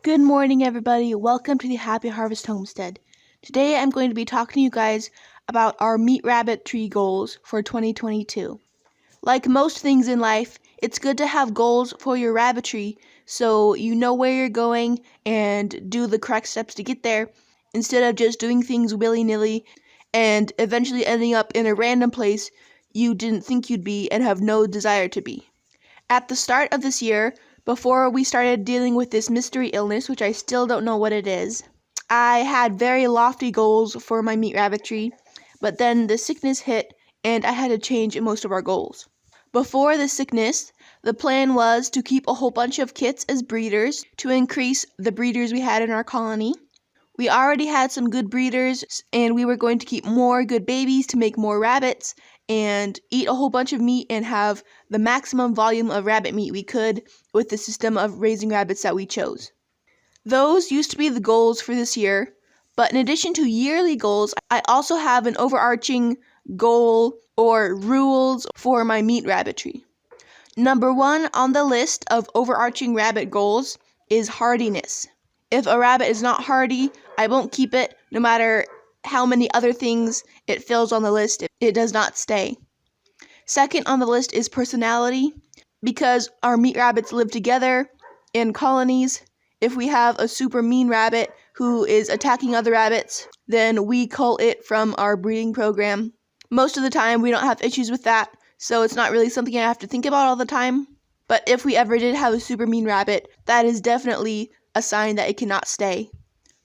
Good morning, everybody. Welcome to the Happy Harvest Homestead. Today I'm going to be talking to you guys about our Meet Rabbitry goals for 2022. Like most things in life, it's good to have goals for your rabbitry so you know where you're going and do the correct steps to get there instead of just doing things willy-nilly and eventually ending up in a random place you didn't think you'd be and have no desire to be. At the start of this year, before we started dealing with this mystery illness, which I still don't know what it is, I had very lofty goals for my meat rabbitry, but then the sickness hit and I had to change most of our goals. Before the sickness, the plan was to keep a whole bunch of kits as breeders to increase the breeders we had in our colony. We already had some good breeders, and we were going to keep more good babies to make more rabbits and eat a whole bunch of meat and have the maximum volume of rabbit meat we could with the system of raising rabbits that we chose. Those used to be the goals for this year, but in addition to yearly goals, I also have an overarching goal or rules for my meat rabbitry. Number 1 on the list of overarching rabbit goals is hardiness. If a rabbit is not hardy, I won't keep it no matter how many other things it fills on the list. It does not stay. Second on the list is personality. Because our meat rabbits live together in colonies, if we have a super mean rabbit who is attacking other rabbits, then we cull it from our breeding program. Most of the time, we don't have issues with that, so it's not really something I have to think about all the time. But if we ever did have a super mean rabbit, that is definitely a sign that it cannot stay.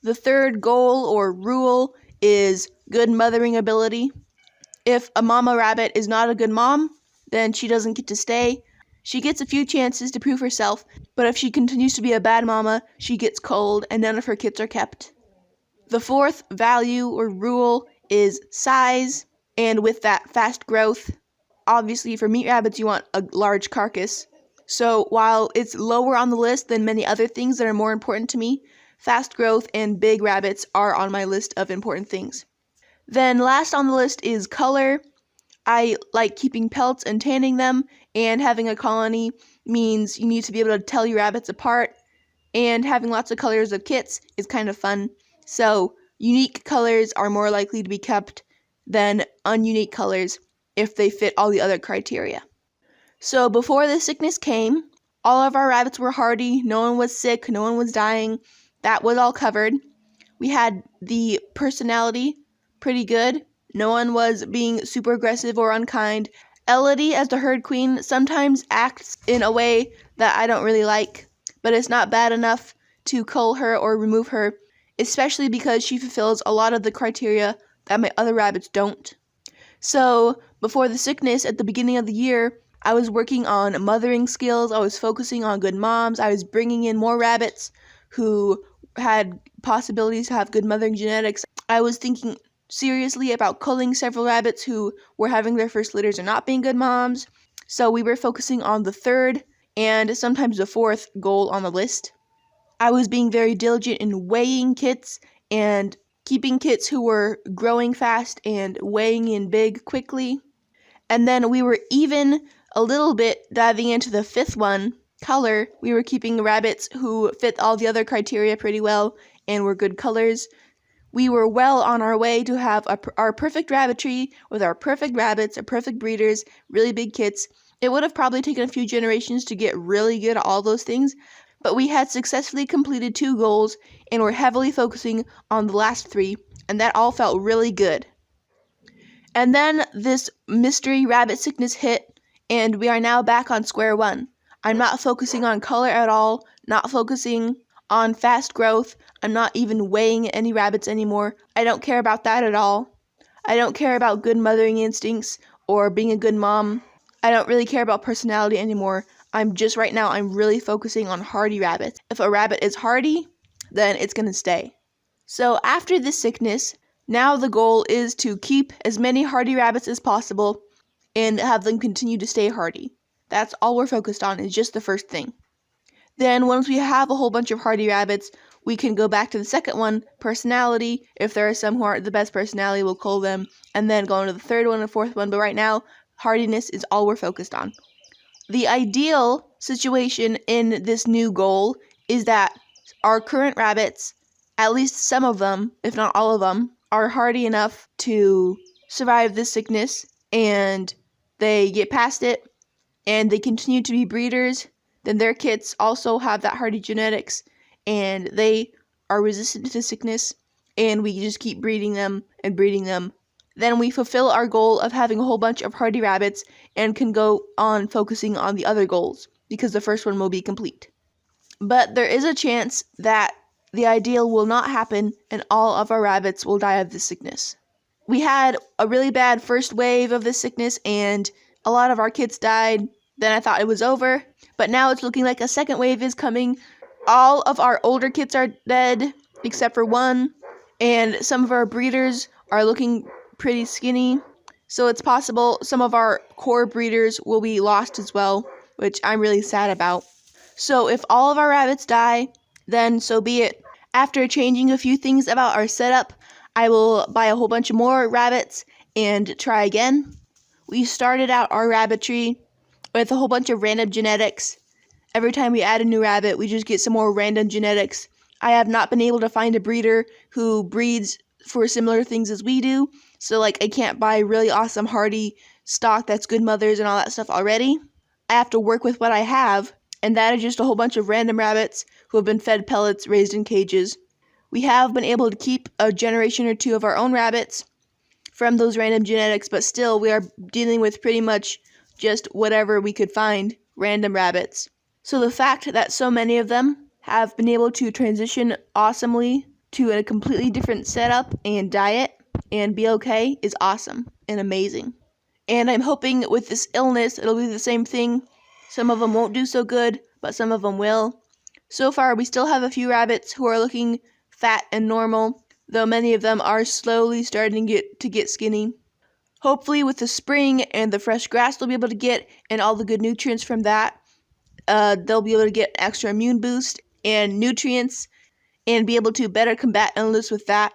The third goal or rule is good mothering ability. If a mama rabbit is not a good mom, then she doesn't get to stay. She gets a few chances to prove herself, but if she continues to be a bad mama, she gets culled and none of her kits are kept. The fourth value or rule is size, and with that, fast growth. Obviously, for meat rabbits, you want a large carcass. So while it's lower on the list than many other things that are more important to me, fast growth and big rabbits are on my list of important things. Then last on the list is color. I like keeping pelts and tanning them, and having a colony means you need to be able to tell your rabbits apart, and having lots of colors of kits is kind of fun. So unique colors are more likely to be kept than ununique colors if they fit all the other criteria. So before the sickness came, all of our rabbits were hardy, no one was sick, no one was dying. That was all covered. We had the personality pretty good. No one was being super aggressive or unkind. Elodie, as the herd queen, sometimes acts in a way that I don't really like, but it's not bad enough to cull her or remove her, especially because she fulfills a lot of the criteria that my other rabbits don't. So before the sickness at the beginning of the year, I was working on mothering skills. I was focusing on good moms. I was bringing in more rabbits who had possibilities to have good mothering genetics. I was thinking seriously about culling several rabbits who were having their first litters and not being good moms. So we were focusing on the third and sometimes the fourth goal on the list. I was being very diligent in weighing kits and keeping kits who were growing fast and weighing in big quickly. And then we were even a little bit diving into the fifth one, color. We were keeping rabbits who fit all the other criteria pretty well and were good colors. We were well on our way to have our perfect rabbitry with our perfect rabbits, our perfect breeders, really big kits. It would have probably taken a few generations to get really good at all those things, but we had successfully completed 2 goals and were heavily focusing on the last 3, and that all felt really good. And then this mystery rabbit sickness hit, and we are now back on square one. I'm not focusing on color at all, not focusing on fast growth. I'm not even weighing any rabbits anymore. I don't care about that at all. I don't care about good mothering instincts or being a good mom. I don't really care about personality anymore. I'm really focusing on hardy rabbits. If a rabbit is hardy, then it's going to stay. So after this sickness, now the goal is to keep as many hardy rabbits as possible and have them continue to stay hardy. That's all we're focused on, is just the first thing. Then once we have a whole bunch of hardy rabbits, we can go back to the second one, personality. If there are some who aren't the best personality, we'll cull them, and then go on to the third one and fourth one. But right now, hardiness is all we're focused on. The ideal situation in this new goal is that Our current rabbits, at least some of them, if not all of them, are hardy enough to survive this sickness, and they get past it, and they continue to be breeders. Then their kits also have that hardy genetics, and they are resistant to the sickness, and we just keep breeding them and breeding them. Then we fulfill our goal of having a whole bunch of hardy rabbits and can go on focusing on the other goals, because the first one will be complete. But there is a chance that the ideal will not happen and all of our rabbits will die of this sickness. We had a really bad first wave of this sickness and a lot of our kits died. Then I thought it was over, but now it's looking like a second wave is coming. All of our older kits are dead except for one, and some of our breeders are looking pretty skinny. So it's possible some of our core breeders will be lost as well, which I'm really sad about. So if all of our rabbits die, then so be it. After changing a few things about our setup, I will buy a whole bunch of more rabbits and try again. We started out our Rabbitry with a whole bunch of random genetics. Every time we add a new rabbit, we just get some more random genetics. I have not been able to find a breeder who breeds for similar things as we do, so I can't buy really awesome hardy stock that's good mothers and all that stuff already. I have to work with what I have, and that is just a whole bunch of random rabbits who have been fed pellets raised in cages. We have been able to keep a generation or two of our own rabbits from those random genetics, but still we are dealing with pretty much just whatever we could find, random rabbits. So the fact that so many of them have been able to transition awesomely to a completely different setup and diet and be okay is awesome and amazing. And I'm hoping with this illness it'll be the same thing. Some of them won't do so good, but some of them will. So far, we still have a few rabbits who are looking fat and normal, though many of them are slowly starting to get skinny. Hopefully, with the spring and the fresh grass they'll be able to get and all the good nutrients from that, they'll be able to get extra immune boost and nutrients and be able to better combat illness with that.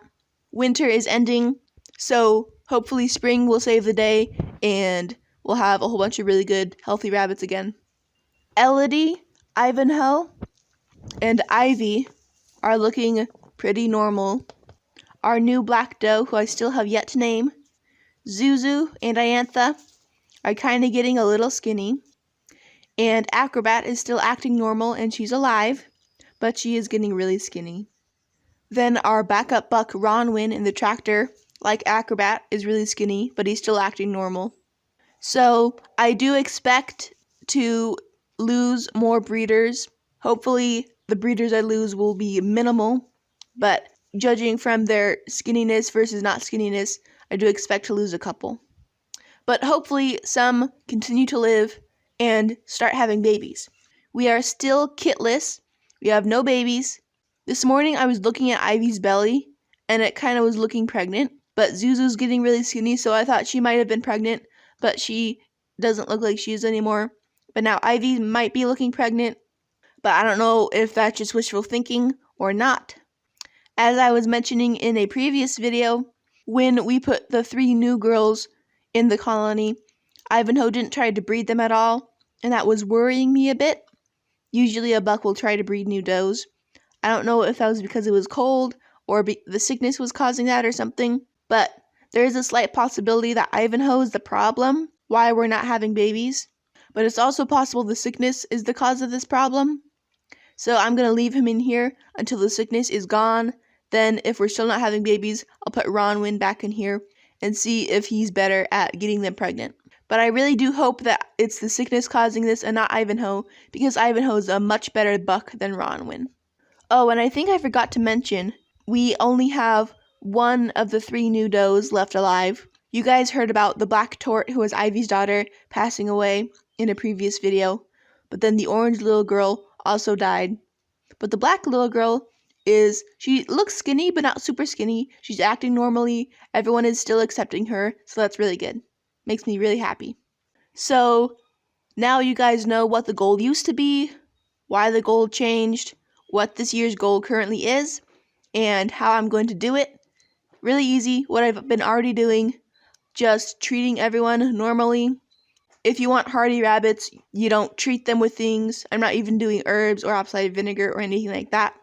Winter is ending, so hopefully spring will save the day and we'll have a whole bunch of really good, healthy rabbits again. Elodie, Ivanhoe, and Ivy are looking pretty normal. Our new black doe, who I still have yet to name, Zuzu and Iantha, are kind of getting a little skinny. And Acrobat is still acting normal and she's alive, but she is getting really skinny. Then our backup buck Ronwin in the tractor, like Acrobat, is really skinny, but he's still acting normal. So I do expect to lose more breeders. Hopefully the breeders I lose will be minimal, but judging from their skinniness versus not skinniness, I do expect to lose a couple. But hopefully some continue to live and start having babies. We are still kitless. We have no babies. This morning I was looking at Ivy's belly and it kind of was looking pregnant, but Zuzu's getting really skinny, so I thought she might have been pregnant, but she doesn't look like she is anymore. But now Ivy might be looking pregnant, but I don't know if that's just wishful thinking or not. As I was mentioning in a previous video, when we put the 3 new girls in the colony, Ivanhoe didn't try to breed them at all, and that was worrying me a bit. Usually a buck will try to breed new does. I don't know if that was because it was cold or the sickness was causing that or something, but there is a slight possibility that Ivanhoe is the problem, why we're not having babies. But it's also possible the sickness is the cause of this problem. So I'm going to leave him in here until the sickness is gone. Then if we're still not having babies, I'll put Ronwin back in here and see if he's better at getting them pregnant. But I really do hope that it's the sickness causing this and not Ivanhoe, because Ivanhoe is a much better buck than Ronwin. Oh, and I think I forgot to mention, we only have 1 of the 3 new does left alive. You guys heard about the black tort, who was Ivy's daughter, passing away in a previous video, but then the orange little girl also died. But the black little girl she looks skinny, but not super skinny. She's acting normally. Everyone is still accepting her, so that's really good. Makes me really happy. So now you guys know what the goal used to be, why the goal changed, what this year's goal currently is, and how I'm going to do it. Really easy, what I've been already doing, just treating everyone normally. If you want hardy rabbits, you don't treat them with things. I'm not even doing herbs or apple cider vinegar or anything like that.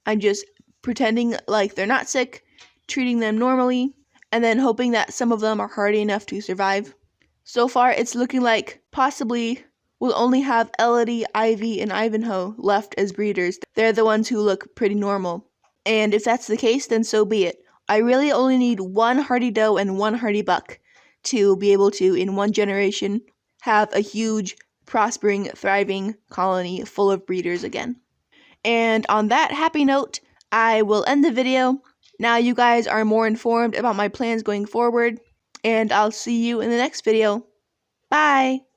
I'm just pretending like they're not sick, treating them normally, and then hoping that some of them are hardy enough to survive. So far, it's looking like possibly we'll only have Elodie, Ivy, and Ivanhoe left as breeders. They're the ones who look pretty normal. And if that's the case, then so be it. I really only need one hardy doe and one hardy buck to be able to, in one generation, have a huge, prospering, thriving colony full of breeders again. And on that happy note, I will end the video. Now you guys are more informed about my plans going forward, and I'll see you in the next video. Bye!